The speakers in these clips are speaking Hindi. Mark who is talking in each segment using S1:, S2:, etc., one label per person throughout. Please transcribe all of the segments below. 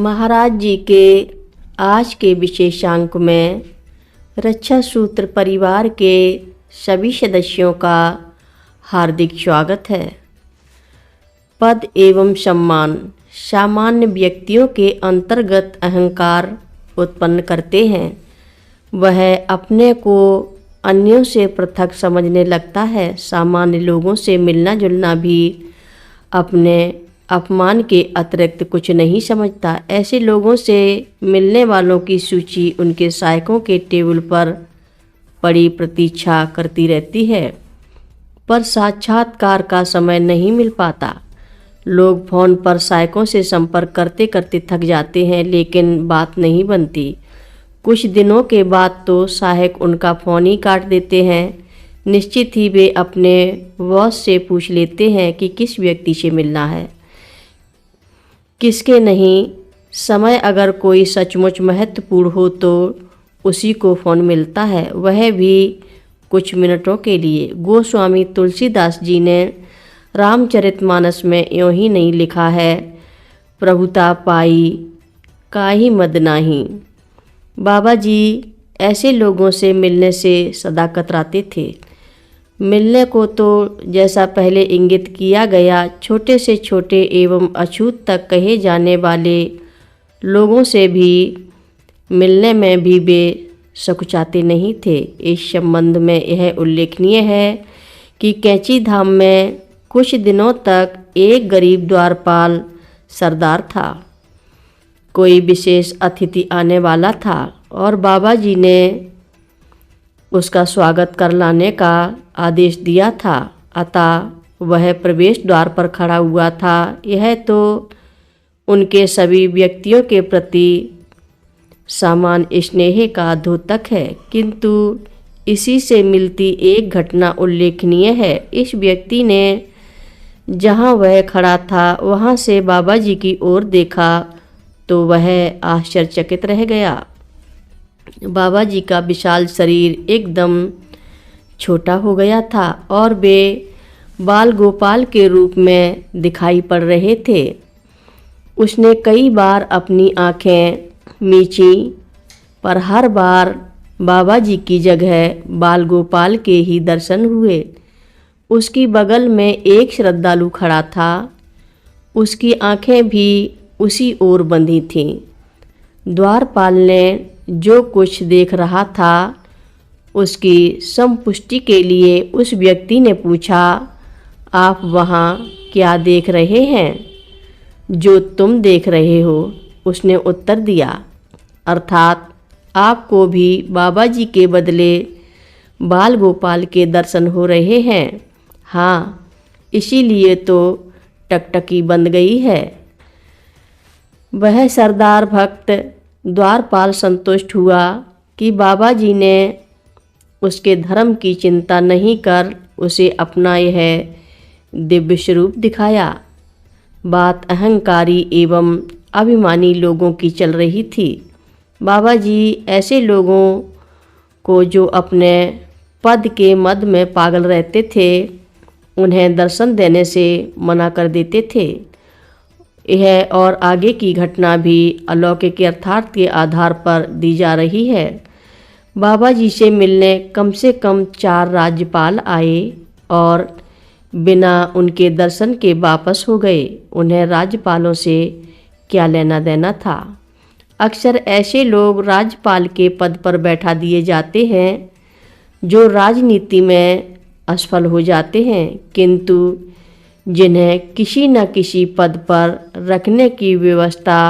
S1: महाराज जी के आज के विशेषांक में रक्षा सूत्र परिवार के सभी सदस्यों का हार्दिक स्वागत है। पद एवं सम्मान सामान्य व्यक्तियों के अंतर्गत अहंकार उत्पन्न करते हैं। वह अपने को अन्यों से पृथक समझने लगता है। सामान्य लोगों से मिलना जुलना भी अपने अपमान के अतिरिक्त कुछ नहीं समझता। ऐसे लोगों से मिलने वालों की सूची उनके सहायकों के टेबल पर पड़ी प्रतीक्षा करती रहती है, पर साक्षात्कार का समय नहीं मिल पाता। लोग फोन पर सहायकों से संपर्क करते करते थक जाते हैं, लेकिन बात नहीं बनती। कुछ दिनों के बाद तो सहायक उनका फ़ोन ही काट देते हैं। निश्चित ही वे अपने बॉस से पूछ लेते हैं कि किस व्यक्ति से मिलना है, किसके नहीं। समय अगर कोई सचमुच महत्वपूर्ण हो तो उसी को फ़ोन मिलता है, वह भी कुछ मिनटों के लिए। गोस्वामी तुलसीदास जी ने रामचरितमानस में यूँ ही नहीं लिखा है, प्रभुता पाई काहि मद नाही। बाबा जी ऐसे लोगों से मिलने से सदा कतराते थे। मिलने को तो जैसा पहले इंगित किया गया, छोटे से छोटे एवं अछूत तक कहे जाने वाले लोगों से भी मिलने में भी वे सकुचाते नहीं थे। इस संबंध में यह उल्लेखनीय है कि कैंची धाम में कुछ दिनों तक एक गरीब द्वारपाल सरदार था। कोई विशेष अतिथि आने वाला था और बाबा जी ने उसका स्वागत कर लाने का आदेश दिया था। अतः वह प्रवेश द्वार पर खड़ा हुआ था। यह तो उनके सभी व्यक्तियों के प्रति सामान्य स्नेह का द्योतक है, किंतु इसी से मिलती एक घटना उल्लेखनीय है। इस व्यक्ति ने जहाँ वह खड़ा था वहाँ से बाबा जी की ओर देखा तो वह आश्चर्यचकित रह गया। बाबा जी का विशाल शरीर एकदम छोटा हो गया था और वे बाल गोपाल के रूप में दिखाई पड़ रहे थे। उसने कई बार अपनी आंखें मींची, पर हर बार बाबा जी की जगह बाल गोपाल के ही दर्शन हुए। उसकी बगल में एक श्रद्धालु खड़ा था। उसकी आंखें भी उसी ओर बंधी थीं। द्वारपाल ने जो कुछ देख रहा था उसकी संपुष्टि के लिए उस व्यक्ति ने पूछा, आप वहाँ क्या देख रहे हैं? जो तुम देख रहे हो, उसने उत्तर दिया, अर्थात आपको भी बाबा जी के बदले बाल गोपाल के दर्शन हो रहे हैं। हाँ, इसीलिए तो टकटकी बंद गई है। वह सरदार भक्त द्वारपाल संतुष्ट हुआ कि बाबा जी ने उसके धर्म की चिंता नहीं कर उसे अपना यह दिव्य स्वरूप दिखाया। बात अहंकारी एवं अभिमानी लोगों की चल रही थी। बाबा जी ऐसे लोगों को जो अपने पद के मद में पागल रहते थे, उन्हें दर्शन देने से मना कर देते थे। यह और आगे की घटना भी अलौकिक यथार्थ के आधार पर दी जा रही है। बाबा जी से मिलने कम से कम 4 राज्यपाल आए और बिना उनके दर्शन के वापस हो गए। उन्हें राज्यपालों से क्या लेना देना था? अक्सर ऐसे लोग राज्यपाल के पद पर बैठा दिए जाते हैं जो राजनीति में असफल हो जाते हैं, किंतु जिन्हें किसी न किसी पद पर रखने की व्यवस्था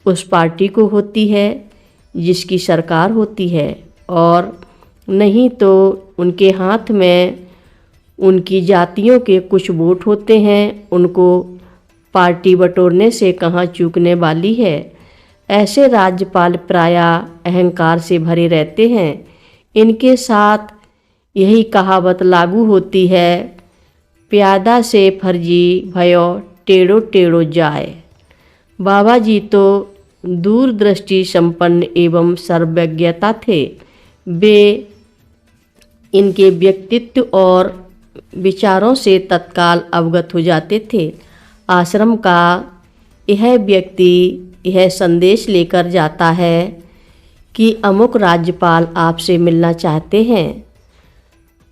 S1: उस पार्टी को होती है जिसकी सरकार होती है, और नहीं तो उनके हाथ में उनकी जातियों के कुछ वोट होते हैं। उनको पार्टी बटोरने से कहाँ चूकने वाली है। ऐसे राज्यपाल प्रायः अहंकार से भरे रहते हैं। इनके साथ यही कहावत लागू होती है, प्यादा से फर्जी भयो टेढ़ो टेढ़ो जाए। बाबा जी तो दूरदृष्टि संपन्न एवं सर्वज्ञता थे। वे इनके व्यक्तित्व और विचारों से तत्काल अवगत हो जाते थे। आश्रम का यह व्यक्ति यह संदेश लेकर जाता है कि अमुक राज्यपाल आपसे मिलना चाहते हैं,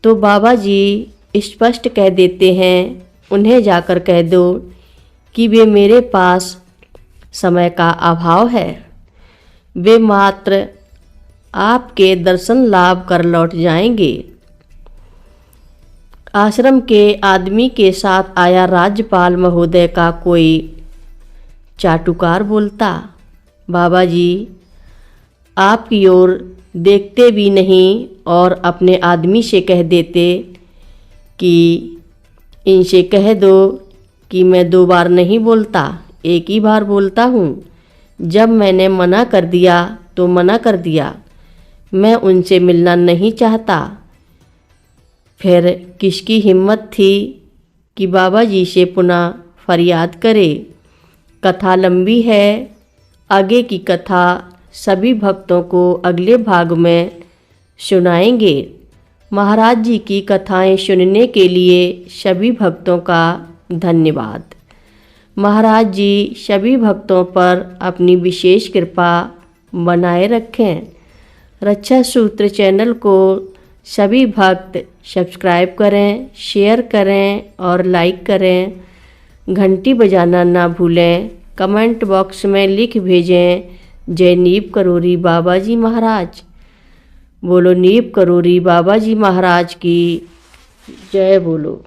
S1: तो बाबा जी स्पष्ट कह देते हैं, उन्हें जाकर कह दो कि वे मेरे पास समय का अभाव है, वे मात्र आपके दर्शन लाभ कर लौट जाएंगे। आश्रम के आदमी के साथ आया राज्यपाल महोदय का कोई चाटुकार बोलता, बाबा जी आपकी ओर देखते भी नहीं और अपने आदमी से कह देते कि इनसे कह दो कि मैं 2 बार नहीं बोलता, एक ही बार बोलता हूँ। जब मैंने मना कर दिया तो मना कर दिया, मैं उनसे मिलना नहीं चाहता। फिर किसकी हिम्मत थी कि बाबा जी से पुनः फरियाद करे। कथा लंबी है, आगे की कथा सभी भक्तों को अगले भाग में सुनाएंगे। महाराज जी की कथाएं सुनने के लिए सभी भक्तों का धन्यवाद। महाराज जी सभी भक्तों पर अपनी विशेष कृपा बनाए रखें। रक्षा सूत्र चैनल को सभी भक्त सब्सक्राइब करें, शेयर करें और लाइक करें। घंटी बजाना ना भूलें। कमेंट बॉक्स में लिख भेजें, जय नीप करोरी बाबा जी महाराज। बोलो नीप करोरी बाबा जी महाराज की जय बोलो।